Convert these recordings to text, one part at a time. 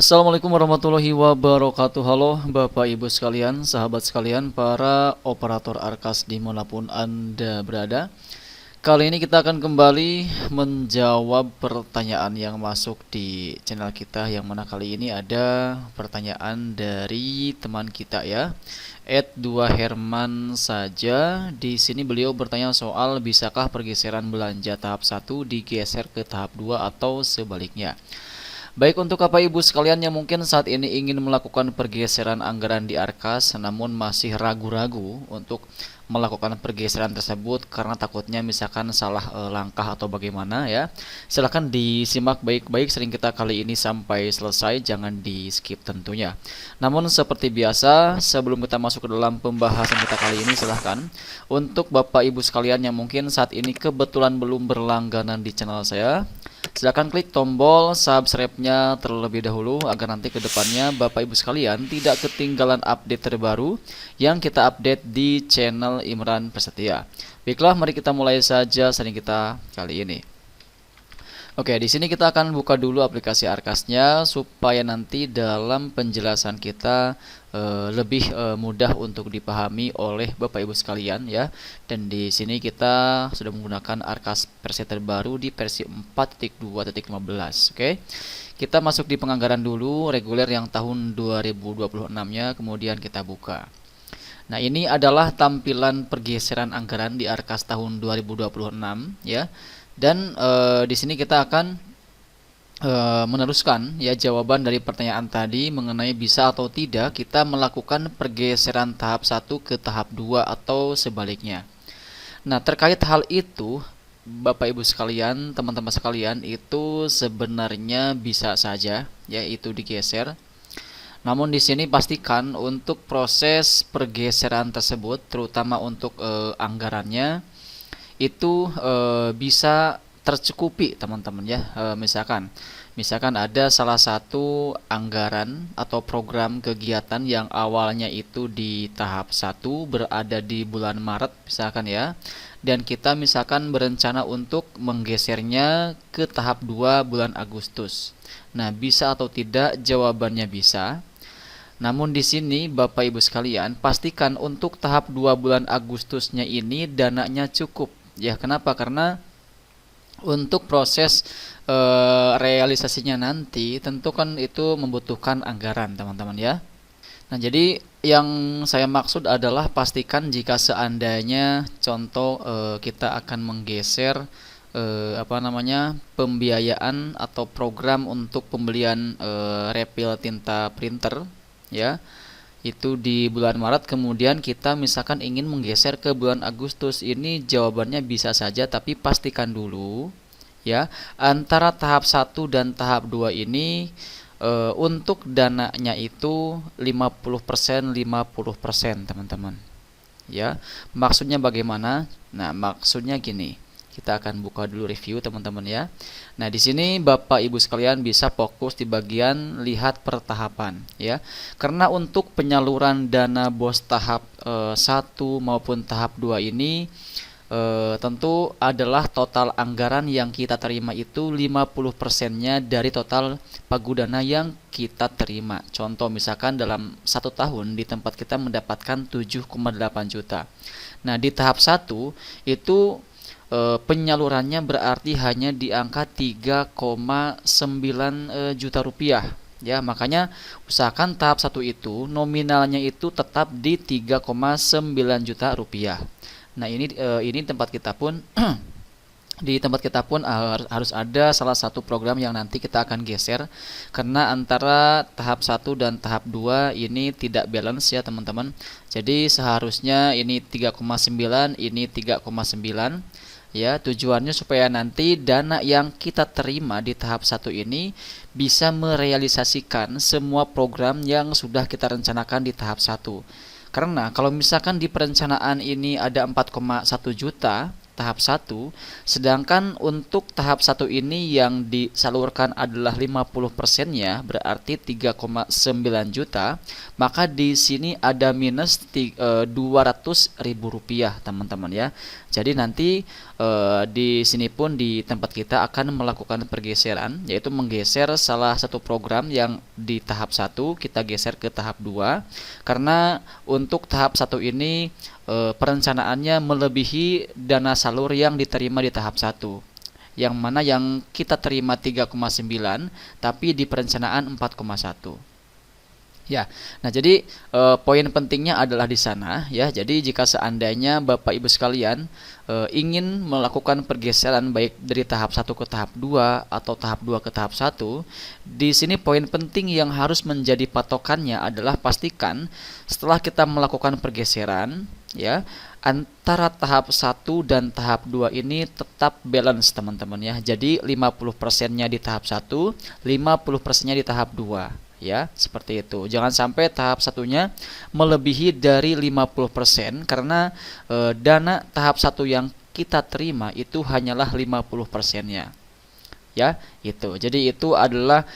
Assalamualaikum warahmatullahi wabarakatuh. Halo Bapak Ibu sekalian, sahabat sekalian, para operator Arkas dimanapun Anda berada. Kali ini kita akan kembali menjawab pertanyaan yang masuk di channel kita, yang mana kali ini ada pertanyaan dari teman kita ya, @2herman saja. Di sini beliau bertanya soal bisakah pergeseran belanja tahap 1 digeser ke tahap 2 atau sebaliknya. Baik, untuk Bapak Ibu sekalian yang mungkin saat ini ingin melakukan pergeseran anggaran di Arkas namun masih ragu-ragu untuk melakukan pergeseran tersebut karena takutnya misalkan salah langkah atau bagaimana ya. Silahkan disimak baik-baik sering kita kali ini sampai selesai, jangan di skip tentunya. Namun seperti biasa, sebelum kita masuk ke dalam pembahasan kita kali ini, silahkan untuk Bapak Ibu sekalian yang mungkin saat ini kebetulan belum berlangganan di channel saya, silakan klik tombol subscribe-nya terlebih dahulu agar nanti ke depannya Bapak Ibu sekalian tidak ketinggalan update terbaru yang kita update di channel Imran Prasetya. Baiklah, mari kita mulai saja sharing kita kali ini. Oke, di sini kita akan buka dulu aplikasi Arkasnya supaya nanti dalam penjelasan kita lebih mudah untuk dipahami oleh Bapak Ibu sekalian ya. Dan di sini kita sudah menggunakan Arkas versi terbaru di versi 4.2.15. Oke. Kita masuk di penganggaran dulu reguler yang tahun 2026-nya, kemudian kita buka. Nah, ini adalah tampilan pergeseran anggaran di Arkas tahun 2026 ya. Dan di sini kita akan meneruskan ya jawaban dari pertanyaan tadi mengenai bisa atau tidak kita melakukan pergeseran tahap 1 ke tahap 2 atau sebaliknya. Nah, terkait hal itu, Bapak Ibu sekalian, teman-teman sekalian, itu sebenarnya bisa saja ya itu digeser. Namun di sini pastikan untuk proses pergeseran tersebut, terutama untuk anggarannya, itu bisa tercukupi teman-teman ya. Misalkan ada salah satu anggaran atau program kegiatan yang awalnya itu di tahap 1 berada di bulan Maret misalkan ya, dan kita misalkan berencana untuk menggesernya ke tahap 2 bulan Agustus. Nah, bisa atau tidak? Jawabannya bisa. Namun di sini Bapak Ibu sekalian, pastikan untuk tahap 2 bulan Agustusnya ini dananya cukup. Ya, kenapa? Karena untuk proses realisasinya nanti tentu kan itu membutuhkan anggaran, teman-teman ya. Nah, jadi yang saya maksud adalah pastikan jika seandainya contoh kita akan menggeser pembiayaan atau program untuk pembelian refill tinta printer ya, itu di bulan Maret, kemudian kita misalkan ingin menggeser ke bulan Agustus. Ini jawabannya bisa saja, tapi pastikan dulu ya antara tahap 1 dan tahap 2 ini untuk dananya itu 50% 50% teman-teman ya. Maksudnya bagaimana? Nah, maksudnya gini. Kita akan buka dulu review teman-teman ya. Nah, di sini Bapak Ibu sekalian bisa fokus di bagian lihat pertahapan ya. Karena untuk penyaluran dana BOS tahap 1 maupun tahap 2 ini tentu adalah total anggaran yang kita terima itu 50%-nya dari total pagudana yang kita terima. Contoh misalkan dalam 1 tahun di tempat kita mendapatkan 7,8 juta. Nah, di tahap 1 itu penyalurannya berarti hanya di angka 3,9 juta rupiah ya. Makanya usahakan tahap 1 itu nominalnya itu tetap di 3,9 juta rupiah. Nah, ini tempat kita pun di tempat kita pun harus ada salah satu program yang nanti kita akan geser karena antara tahap 1 dan tahap 2 ini tidak balance ya teman-teman. Jadi seharusnya ini 3,9, ini 3,9 ya. Tujuannya supaya nanti dana yang kita terima di tahap 1 ini bisa merealisasikan semua program yang sudah kita rencanakan di tahap 1. Karena kalau misalkan di perencanaan ini ada 4,1 juta tahap 1, sedangkan untuk tahap 1 ini yang disalurkan adalah 50%-nya berarti 3,9 juta, maka di sini ada minus 200.000 rupiah teman-teman ya. Jadi nanti di sini pun di tempat kita akan melakukan pergeseran, yaitu menggeser salah satu program yang di tahap 1 kita geser ke tahap 2, karena untuk tahap 1 ini perencanaannya melebihi dana salur yang diterima di tahap 1, yang mana yang kita terima 3,9 tapi di perencanaan 4,1. Ya, nah jadi poin pentingnya adalah di sana ya. Jadi jika seandainya Bapak Ibu sekalian ingin melakukan pergeseran baik dari tahap 1 ke tahap 2 atau tahap 2 ke tahap 1, di sini poin penting yang harus menjadi patokannya adalah pastikan setelah kita melakukan pergeseran ya, antara tahap 1 dan tahap 2 ini tetap balance teman-teman ya. Jadi 50%-nya di tahap 1, 50%-nya di tahap 2. Ya, seperti itu. Jangan sampai tahap satunya melebihi dari 50%, karena dana tahap 1 yang kita terima itu hanyalah 50%-nya. Ya, itu. Jadi itu adalah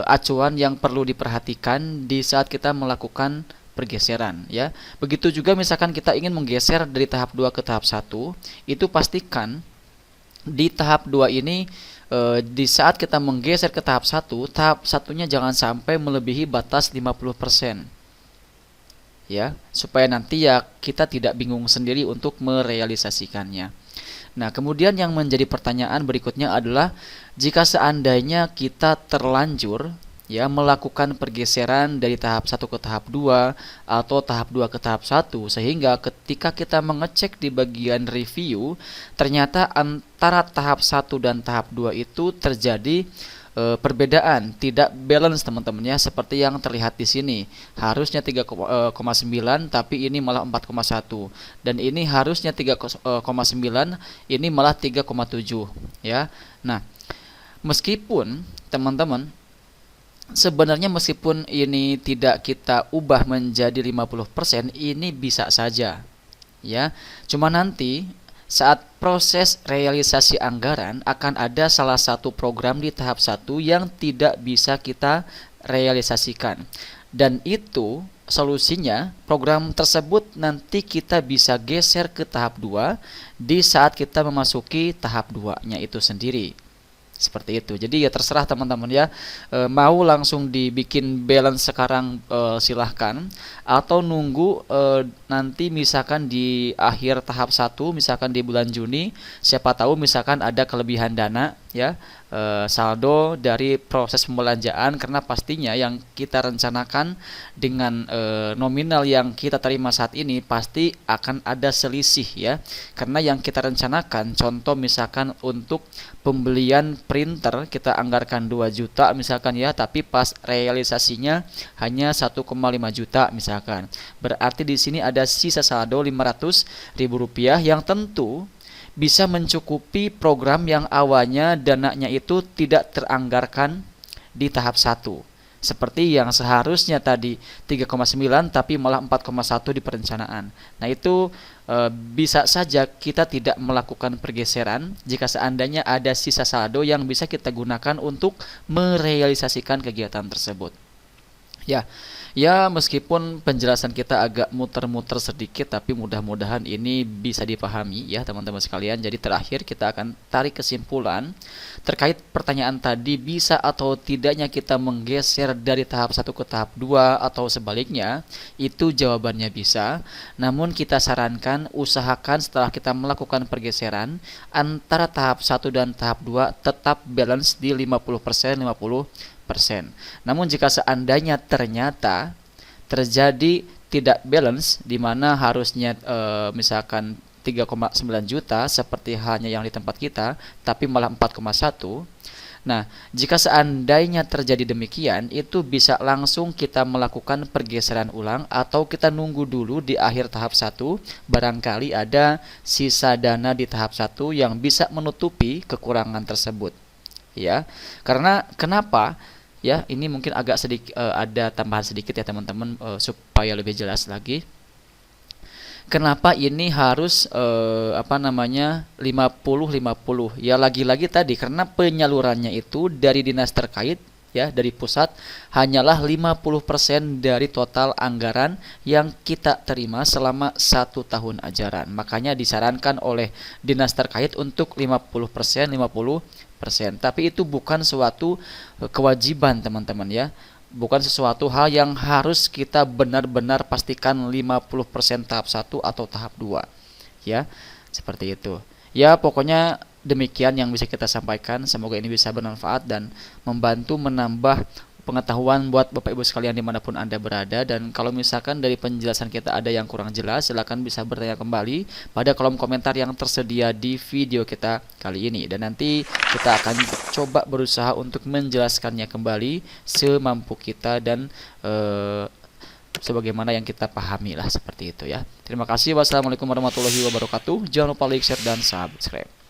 acuan yang perlu diperhatikan di saat kita melakukan pergeseran ya. Begitu juga misalkan kita ingin menggeser dari tahap 2 ke tahap 1, itu pastikan di tahap 2 ini di saat kita menggeser ke tahap 1, tahap satunya jangan sampai melebihi batas 50%. Ya, supaya nanti ya kita tidak bingung sendiri untuk merealisasikannya. Nah, kemudian yang menjadi pertanyaan berikutnya adalah jika seandainya kita terlanjur ya melakukan pergeseran dari tahap 1 ke tahap 2 atau tahap 2 ke tahap 1, sehingga ketika kita mengecek di bagian review ternyata antara tahap 1 dan tahap 2 itu terjadi perbedaan, tidak balance teman-teman ya, seperti yang terlihat di sini. Harusnya 3,9 tapi ini malah 4,1, dan ini harusnya 3,9 ini malah 3,7 ya. Nah, meskipun teman-teman sebenarnya meskipun ini tidak kita ubah menjadi 50%, ini bisa saja ya. Cuma nanti saat proses realisasi anggaran akan ada salah satu program di tahap 1 yang tidak bisa kita realisasikan. Dan itu solusinya, program tersebut nanti kita bisa geser ke tahap 2 di saat kita memasuki tahap 2-nya itu sendiri. Seperti itu. Jadi ya terserah teman-teman ya, mau langsung dibikin balance sekarang silahkan, atau nunggu nanti misalkan di akhir tahap 1, misalkan di bulan Juni, siapa tahu misalkan ada kelebihan dana ya, saldo dari proses pembelanjaan, karena pastinya yang kita rencanakan dengan nominal yang kita terima saat ini pasti akan ada selisih ya. Karena yang kita rencanakan, contoh misalkan untuk pembelian printer kita anggarkan 2 juta misalkan ya, tapi pas realisasinya hanya 1,5 juta misalkan. Berarti di sini ada sisa saldo Rp500.000 yang tentu bisa mencukupi program yang awalnya dananya itu tidak teranggarkan di tahap 1. Seperti yang seharusnya tadi 3,9 tapi malah 4,1 di perencanaan. Nah, itu bisa saja kita tidak melakukan pergeseran jika seandainya ada sisa saldo yang bisa kita gunakan untuk merealisasikan kegiatan tersebut. Ya, meskipun penjelasan kita agak muter-muter sedikit, tapi mudah-mudahan ini bisa dipahami ya teman-teman sekalian. Jadi terakhir kita akan tarik kesimpulan terkait pertanyaan tadi, bisa atau tidaknya kita menggeser dari tahap 1 ke tahap 2 atau sebaliknya. Itu jawabannya bisa. Namun kita sarankan usahakan setelah kita melakukan pergeseran antara tahap 1 dan tahap 2 tetap balance di 50%, 50%. Namun jika seandainya ternyata terjadi tidak balance, di mana harusnya misalkan 3,9 juta seperti halnya yang di tempat kita, tapi malah 4,1. Nah, jika seandainya terjadi demikian, itu bisa langsung kita melakukan pergeseran ulang, atau kita nunggu dulu di akhir tahap 1, barangkali ada sisa dana di tahap 1 yang bisa menutupi kekurangan tersebut. Ya, karena kenapa? Ya, ini mungkin agak sedikit ada tambahan sedikit ya teman-teman, supaya lebih jelas lagi. Kenapa ini harus 50-50? Ya lagi-lagi tadi karena penyalurannya itu dari dinas terkait ya dari pusat hanyalah 50% dari total anggaran yang kita terima selama 1 tahun ajaran. Makanya disarankan oleh dinas terkait untuk 50%, 50%. Tapi itu bukan suatu kewajiban teman-teman ya. Bukan sesuatu hal yang harus kita benar-benar pastikan 50% tahap 1 atau tahap 2. Ya, seperti itu. Ya, pokoknya demikian yang bisa kita sampaikan. Semoga ini bisa bermanfaat dan membantu menambah pengetahuan buat Bapak Ibu sekalian dimanapun Anda berada. Dan kalau misalkan dari penjelasan kita ada yang kurang jelas, silakan bisa bertanya kembali pada kolom komentar yang tersedia di video kita kali ini. Dan nanti kita akan coba berusaha untuk menjelaskannya kembali semampu kita dan sebagaimana yang kita pahami lah, seperti itu ya. Terima kasih. Wassalamualaikum warahmatullahi wabarakatuh. Jangan lupa like, share, dan subscribe.